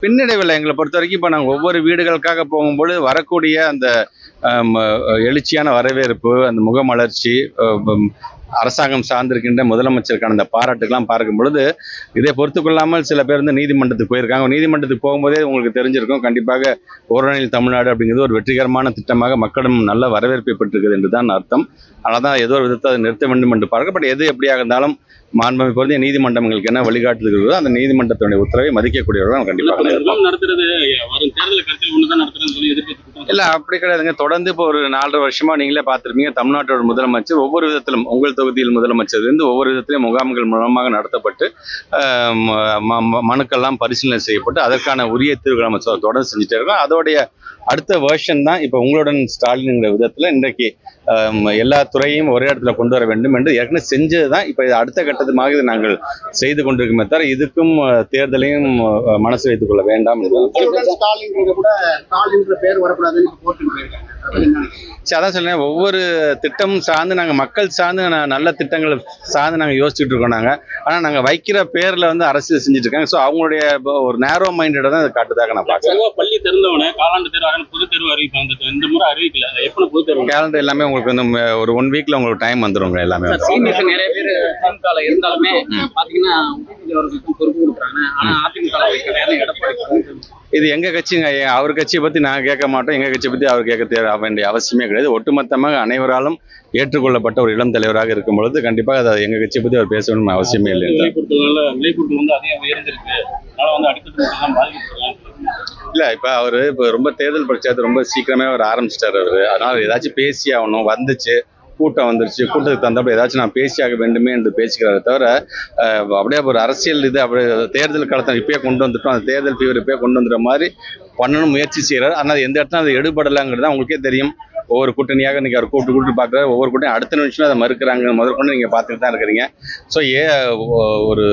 பின்னடைவில் எங்களை பொறுத்த வரைக்கும் இப்போ நாங்கள் ஒவ்வொரு வீடுகளுக்காக போகும்போது வரக்கூடிய அந்த எழுச்சியான வரவேற்பு, அந்த முகமலர்ச்சி, அரசாங்கம் சார்ந்திருக்கின்ற முதலமைச்சருக்கான அந்த பாராட்டுக்கெல்லாம் பார்க்கும் பொழுது இதை பொறுத்து கொள்ளாமல் சில பேர் வந்து நீதிமன்றத்துக்கு போயிருக்காங்க. நீதிமன்றத்துக்கு போகும்போதே உங்களுக்கு தெரிஞ்சிருக்கும், கண்டிப்பாக ஓரணியில் தமிழ்நாடு அப்படிங்கிறது ஒரு வெற்றிகரமான திட்டமாக மக்களும் நல்ல வரவேற்பை பெற்றிருக்குது என்று தான் அர்த்தம். அதனால் தான் ஏதோ ஒரு விதத்தை அதை நிறுத்த வேண்டும் என்று பார்க்க. பட் எது எப்படியாக இருந்தாலும் மாண்புமிகு பொருந்திய நீதிமன்றம் எங்களுக்கு என்ன வழிகாட்டுகிறதோ அந்த நீதிமன்றத்தினுடைய உத்தரவை மதிக்கக்கூடியவர்கள் கண்டிப்பாக இல்லை, அப்படி கிடையாதுங்க. தொடர்ந்து இப்போ ஒரு 4.5 வருஷமா நீங்களே பார்த்துருப்பீங்க, தமிழ்நாட்டோட முதலமைச்சர் ஒவ்வொரு விதத்திலும் உங்கள் தொகுதியில் முதலமைச்சர் இருந்து ஒவ்வொரு விதத்திலும் முகாம்கள் மூலமாக நடத்தப்பட்டு மனுக்கெல்லாம் பரிசீலனை செய்யப்பட்டு அதற்கான உரிய தீர்வுகளை நம்ம தொடர்ந்து செஞ்சுட்டே இருக்கோம். அதோடைய அடுத்த வேர்ஷன் தான் இப்போ உங்களுடன் ஸ்டாலின்ங்கிற விதத்தில் இன்றைக்கு எல்லா துறையும் ஒரே இடத்துல கொண்டு வர வேண்டும் என்று ஏற்கனவே செஞ்சது தான். இப்போ அடுத்த கட்டத்துமாக இதை நாங்கள் செய்து கொண்டிருக்கோமே தவிர இதுக்கும் தேர்தலையும் மனசு வைத்துக் கொள்ள வேண்டாம். அதான் சொல்லேன், ஒவ்வொரு திட்டமும் சார்ந்து நாங்கள் மக்கள் சார்ந்து நல்ல திட்டங்கள் சார்ந்து நாங்கள் யோசிச்சுட்டு இருக்கோம் நாங்கள். ஆனால் நாங்கள் வைக்கிற பேரில் வந்து அரசியல் செஞ்சுட்டு இருக்காங்க. ஸோ அவங்களுடைய ஒரு நேரோ மைண்டடை தான் அதை காட்டுதாக நான் பார்க்குறேன். பள்ளி திறந்தவனே காலாண்டு தேர்வு பொது தேர்வு அறிவிப்பாங்க, இந்த முறை அறிவிக்கல. எப்படி பொது தேர்வு கேலண்டர் எல்லாமே உங்களுக்கு வந்து ஒரு 1 வீக்ல உங்களுக்கு டைம் வந்துருங்க. எல்லாமே நிறைய பேர் திமுக இருந்தாலுமே பாத்தீங்கன்னா பொறுப்பு கொடுக்குறாங்க. ஆனா அதிமுக எடப்பாடி இது எங்க கட்சிங்க, அவர் கட்சியை பத்தி நான் கேட்க மாட்டோம், எங்க கட்சியை பத்தி அவர் கேட்க வேண்டிய அவசியமே கிடையாது. ஒட்டுமொத்தமாக அனைவராலும் ஏற்றுக்கொள்ளப்பட்ட ஒரு இளம் தலைவராக இருக்கும் பொழுது கண்டிப்பாக அதை எங்க கட்சியை பத்தி அவர் பேச வேண்டிய அவசியமே இல்லை. இல்ல, இப்ப அவரு இப்ப ரொம்ப தேர்தல் பிரச்சாரத்தை ரொம்ப சீக்கிரமே அவர் ஆரம்பிச்சிட்டாரு அவரு. அதனால ஏதாச்சும் பேசி ஆகணும், வந்துச்சு கூட்டம் வந்துருச்சு, கூட்டத்துக்கு தந்தப்ப ஏதாச்சும் நான் பேசியாக வேண்டுமே என்று பேசிக்கிறாரு தவிர அப்படியே ஒரு அரசியல் இது அப்படியே தேர்தல் காலத்தை இப்பயே கொண்டு வந்துட்டோம், அந்த தேர்தல் ஃபீவர் இப்பயே கொண்டு வந்துடுற மாதிரி பண்ணணும் முயற்சி செய்கிறார். ஆனால் எந்த இடத்துல அது எடுபடலைங்கிறது தான் உங்களுக்கே தெரியும். ஒவ்வொரு கூட்டணியாக இன்னைக்கு அவர் கூப்பிட்டு பார்க்குறாரு, ஒவ்வொரு கூட்டணி அடுத்த நிமிஷம் அதை மறுக்கிறாங்க முதற்கொண்டு நீங்கள் பார்த்துட்டு தான் இருக்கிறீங்க. ஸோ ஒரு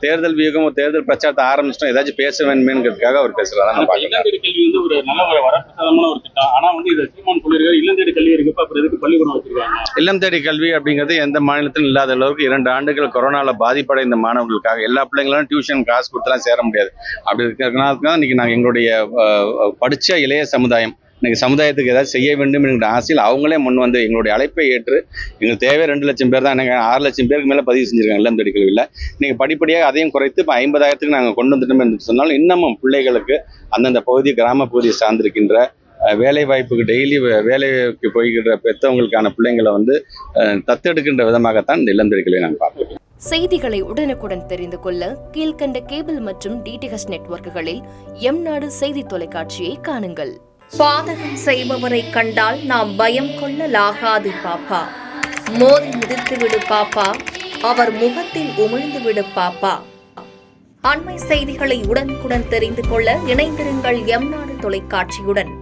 தேர்தல் வியூகம் தேர்தல் பிரச்சாரத்தை ஆரம்பிச்சிட்டோம், ஏதாச்சும் பேச வேண்டுமேங்கிறதுக்காக அவர் பேசுகிறாரா நான் பார்க்குறேன். கல்வி வந்து ஒரு நல்ல ஒரு வரப்பிரசாதமான ஒரு திட்டம். ஆனால் வந்து இதை சீமான் சொல்லியிருக்காரு, இல்லம் தேடி கல்வி இருக்கப்ப அப்புறம் எதுக்கு பள்ளிக்கூடம் வச்சிருக்காங்க. இல்லம் தேடி கல்வி அப்படிங்கிறது எந்த மாநிலத்திலும் இல்லாத அளவுக்கு 2 ஆண்டுகள் கொரோனாவில் பாதிப்படைந்த மாணவர்களுக்காக எல்லா பிள்ளைங்களும் டியூஷன் காசு கொடுத்துலாம் சேர முடியாது. அப்படி இருக்கிறதுனால தான் இன்னைக்கு நாங்கள் எங்களுடைய படித்த இளைய சமுதாயம் இன்னைக்கு சமுதாயத்துக்கு ஏதாவது செய்ய வேண்டும் என்கிற ஆசையில் அவங்களே முன் வந்து எங்களுடைய அழைப்பை ஏற்று எங்களுக்கு தேவை 2 லட்சம் பேர் தான், எனக்கு 6 லட்சம் பேருக்கு மேலே பதிவு செஞ்சுருக்காங்க இல்லம் தேடி கல்வியில். நீங்கள் படிப்படியாக அதையும் குறைத்து இப்போ 50,000க்கு நாங்கள் கொண்டு வந்துட்டோம் என்று சொன்னாலும் இன்னமும் பிள்ளைகளுக்கு அந்தந்த பகுதி கிராம பகுதியை சார்ந்திருக்கின்ற வேலை வாய்ப்புக்கு டெய்லி வேலைக்கு போய்கின்ற பெற்றவங்களுக்கான பிள்ளைங்களை வந்து தத்தெடுக்கின்ற விதமாகத்தான் இந்த இல்லம் தேடி கல்வியை நாங்கள் பார்க்கிறோம். செய்திகளை உடனுக்குடன் தெரிந்து கொள்ள கீழ்கண்ட கேபிள் மற்றும் டிடிஹெச் நெட்வொர்க்குகளில் எம்நாடு செய்தி தொலைக்காட்சியை காணுங்கள். பாதகம் செய்பவரை கண்டால் நாம் பயம் கொள்ளலாகாது பாப்பா. மோதி மிதித்து விடு பாப்பா, அவர் முகத்தில் உமிழ்ந்து விடு பாப்பா. அண்மை செய்திகளை உடனுக்குடன் தெரிந்து கொள்ள இணைந்திருங்கள் எம்நாடு தொலைக்காட்சியுடன்.